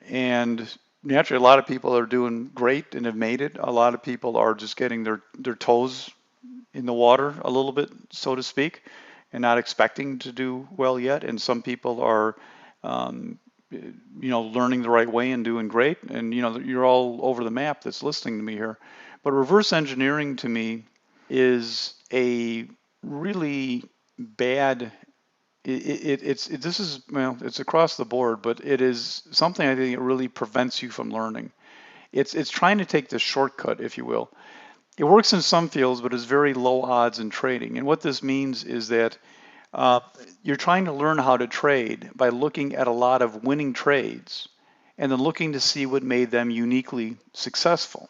And naturally, a lot of people are doing great and have made it. A lot of people are just getting their toes in the water a little bit, so to speak, and not expecting to do well yet. And some people are, learning the right way and doing great. And, you're all over the map that's listening to me here. But reverse engineering to me is a really bad it's across the board, but it is something I think it really prevents you from learning. It's trying to take the shortcut, if you will. It works in some fields, but is very low odds in trading. And what this means is that you're trying to learn how to trade by looking at a lot of winning trades and then looking to see what made them uniquely successful.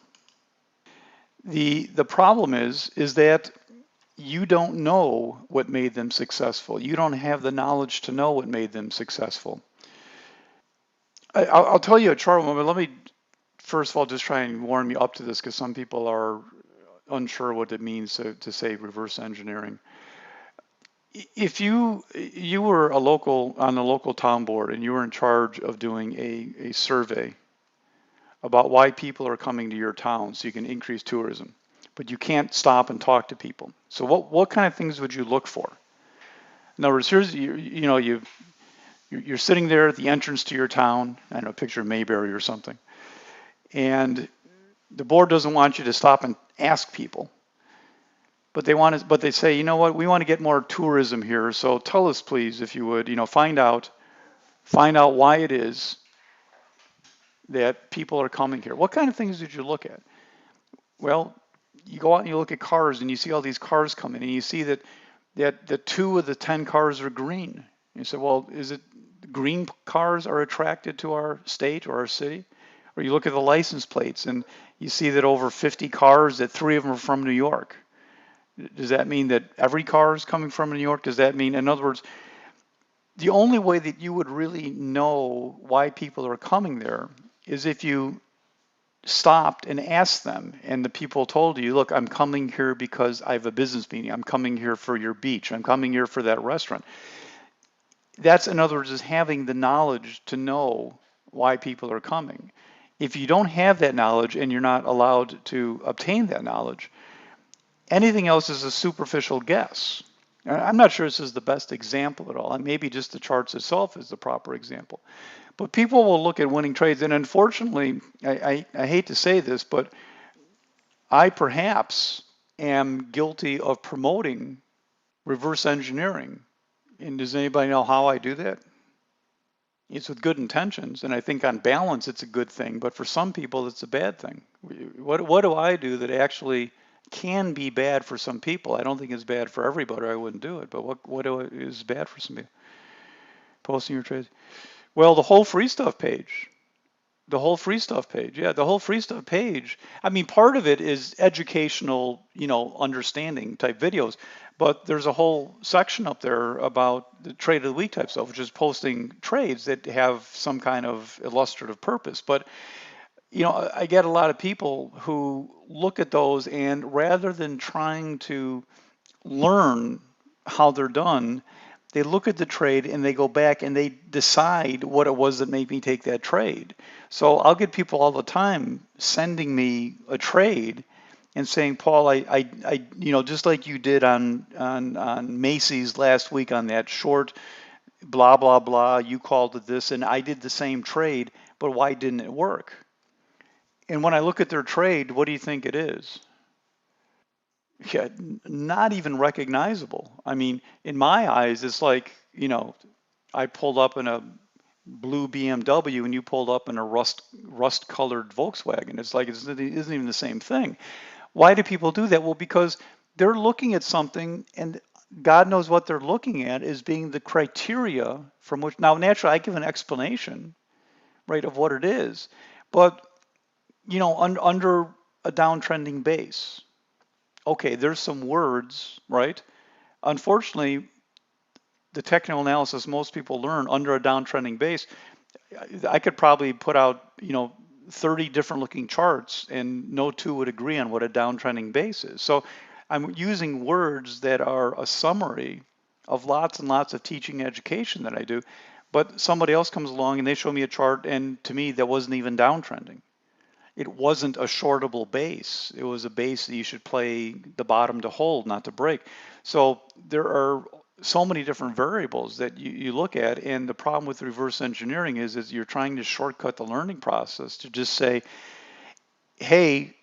The problem is that you don't know what made them successful. You don't have the knowledge to know what made them successful. I'll tell you a chart moment. Let me first of all just try and warm you up to this because some people are unsure what it means to say reverse engineering. If you were on the local town board and you were in charge of doing a survey about why people are coming to your town so you can increase tourism, but you can't stop and talk to people. So what kind of things would you look for? In other words, here's you're sitting there at the entrance to your town. I don't know, picture Mayberry or something, and the board doesn't want you to stop and ask people, but they say, you know what, we want to get more tourism here. So tell us, please, if you would, find out why it is that people are coming here. What kind of things did you look at? Well, you go out and you look at cars and you see all these cars coming and you see that that the 2 of the 10 cars are green. You say, well, is it green cars are attracted to our state or our city? Or you look at the license plates and you see that over 50 cars, that 3 of them are from New York. Does that mean that every car is coming from New York? Does that mean, in other words, the only way that you would really know why people are coming there is if you stopped and asked them and the people told you, look, I'm coming here because I have a business meeting. I'm coming here for your beach. I'm coming here for that restaurant. That's, in other words, is having the knowledge to know why people are coming. If you don't have that knowledge and you're not allowed to obtain that knowledge, anything else is a superficial guess. I'm not sure this is the best example at all. And maybe just the charts itself is the proper example. But people will look at winning trades, and unfortunately, I hate to say this, but I perhaps am guilty of promoting reverse engineering. And does anybody know how I do that? It's with good intentions, and I think on balance it's a good thing, but for some people it's a bad thing. What do I do that actually can be bad for some people? I don't think it's bad for everybody, or I wouldn't do it, but is bad for some people? Posting your trades. Well, the whole free stuff page. The whole free stuff page. Yeah, the whole free stuff page. I mean, part of it is educational, understanding type videos, but there's a whole section up there about the trade of the week type stuff, which is posting trades that have some kind of illustrative purpose. But, I get a lot of people who look at those and rather than trying to learn how they're done, they look at the trade and they go back and they decide what it was that made me take that trade. So I'll get people all the time sending me a trade and saying, Paul, just like you did on Macy's last week on that short, blah blah blah. You called it this, and I did the same trade, but why didn't it work? And when I look at their trade, what do you think it is? Yeah, not even recognizable. I mean, in my eyes, it's like, I pulled up in a blue BMW and you pulled up in a rust colored Volkswagen. It's like it isn't even the same thing. Why do people do that? Well, because they're looking at something and God knows what they're looking at is being the criteria from which now naturally I give an explanation, right, of what it is. But, under a downtrending base, okay, there's some words, right? Unfortunately, the technical analysis most people learn under a downtrending base, I could probably put out, 30 different looking charts and no two would agree on what a downtrending base is. So I'm using words that are a summary of lots and lots of teaching education that I do, but somebody else comes along and they show me a chart and to me that wasn't even downtrending. It wasn't a shortable base. It was a base that you should play the bottom to hold, not to break. So there are so many different variables that you look at, and the problem with reverse engineering is you're trying to shortcut the learning process to just say, hey,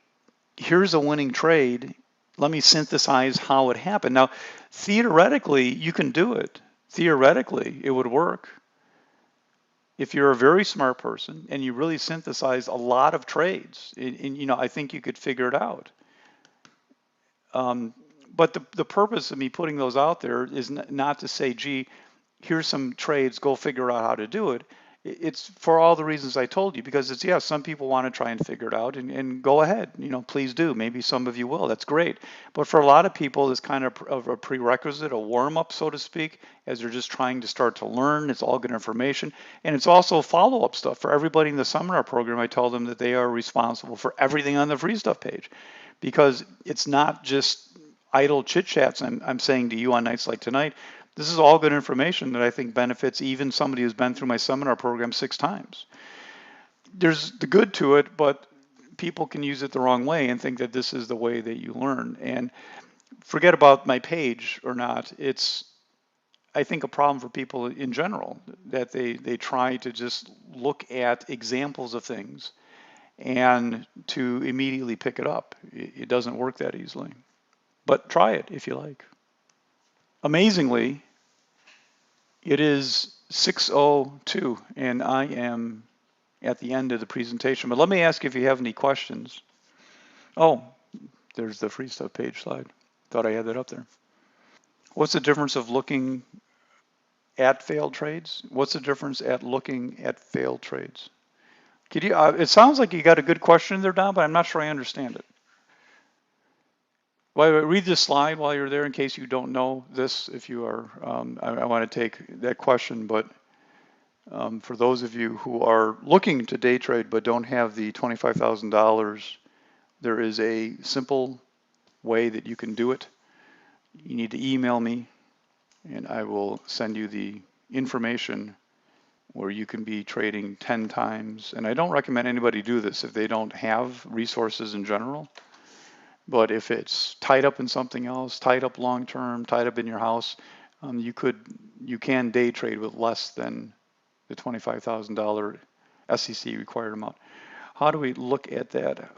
here's a winning trade. Let me synthesize how it happened. Now, theoretically, you can do it. Theoretically, it would work. If you're a very smart person and you really synthesize a lot of trades, and I think you could figure it out. But the purpose of me putting those out there is not to say, gee, here's some trades, go figure out how to do it. It's for all the reasons I told you, because it's, yeah, some people want to try and figure it out and go ahead, please do. Maybe some of you will, that's great. But for a lot of people, it's kind of a prerequisite, a warm up, so to speak, as they're just trying to start to learn. It's all good information. And it's also follow up stuff. For everybody in the seminar program, I tell them that they are responsible for everything on the free stuff page, because it's not just idle chit chats I'm saying to you on nights like tonight. This is all good information that I think benefits even somebody who's been through my seminar program 6 times. There's the good to it, but people can use it the wrong way and think that this is the way that you learn. And forget about my page or not. It's, I think, a problem for people in general that they try to just look at examples of things and to immediately pick it up. It doesn't work that easily. But try it if you like. Amazingly, it is 6:02 and I am at the end of the presentation. But let me ask if you have any questions. Oh, there's the free stuff page slide. Thought I had that up there. What's the difference of looking at failed trades? What's the difference at looking at failed trades? Could you, it sounds like you got a good question there, Don, but I'm not sure I understand it. Well, read this slide while you're there in case you don't know this. If you are, I want to take that question, but for those of you who are looking to day trade but don't have the $25,000, there is a simple way that you can do it. You need to email me and I will send you the information where you can be trading 10 times. And I don't recommend anybody do this if they don't have resources in general. But if it's tied up in something else, tied up long term, tied up in your house, you can day trade with less than the $25,000 SEC required amount. How do we look at that?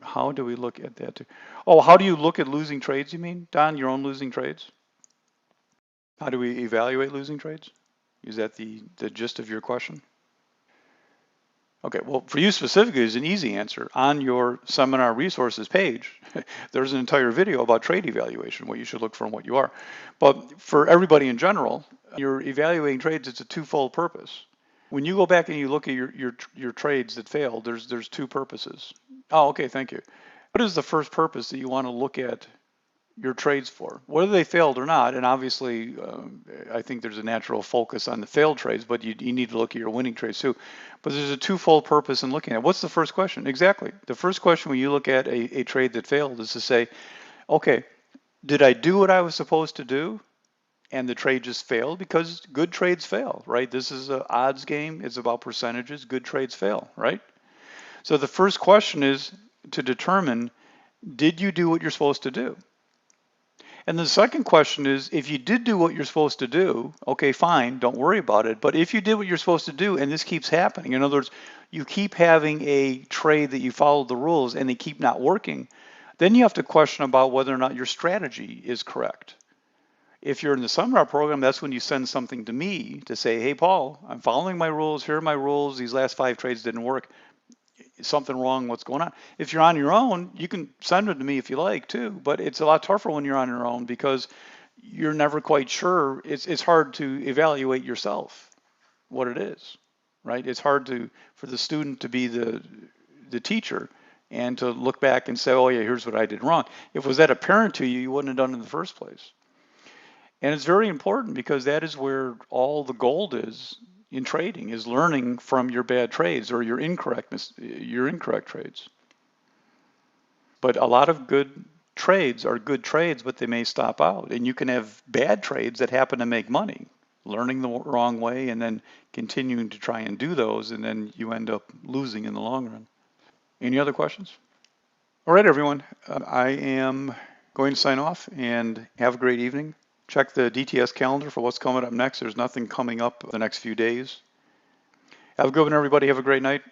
How do we look at that? Oh, how do you look at losing trades, you mean, Don, your own losing trades? How do we evaluate losing trades? Is that the gist of your question? Okay, well, for you specifically, is an easy answer. On your seminar resources page, there's an entire video about trade evaluation, what you should look for and what you are. But for everybody in general, you're evaluating trades, it's a twofold purpose. When you go back and you look at your trades that failed, there's two purposes. Oh, okay, thank you. What is the first purpose that you want to look at your trades for, whether they failed or not? And obviously, I think there's a natural focus on the failed trades, but you need to look at your winning trades too. But there's a twofold purpose in looking at it. What's the first question? Exactly. The first question when you look at a trade that failed is to say, okay, did I do what I was supposed to do? And the trade just failed, because good trades fail, right? This is an odds game. It's about percentages. Good trades fail, right? So the first question is to determine, did you do what you're supposed to do? And the second question is, if you did do what you're supposed to do, okay, fine, don't worry about it. But if you did what you're supposed to do and this keeps happening, in other words, you keep having a trade that you followed the rules and they keep not working, then you have to question about whether or not your strategy is correct. If you're in the seminar program, that's when you send something to me to say, hey, Paul, I'm following my rules. Here are my rules. These last 5 trades didn't work. Something wrong, what's going on? If you're on your own, you can send it to me if you like too, but it's a lot tougher when you're on your own because you're never quite sure. It's hard to evaluate yourself what it is, right? It's hard for the student to be the teacher and to look back and say, oh yeah, here's what I did wrong. If it was that apparent to you, you wouldn't have done it in the first place. And it's very important because that is where all the gold is in trading, is learning from your bad trades or your incorrect trades. But a lot of good trades are good trades, but they may stop out. And you can have bad trades that happen to make money, learning the wrong way and then continuing to try and do those, and then you end up losing in the long run. Any other questions? All right, everyone. I am going to sign off and have a great evening. Check the DTS calendar for what's coming up next. There's nothing coming up the next few days. Have a good one, everybody. Have a great night.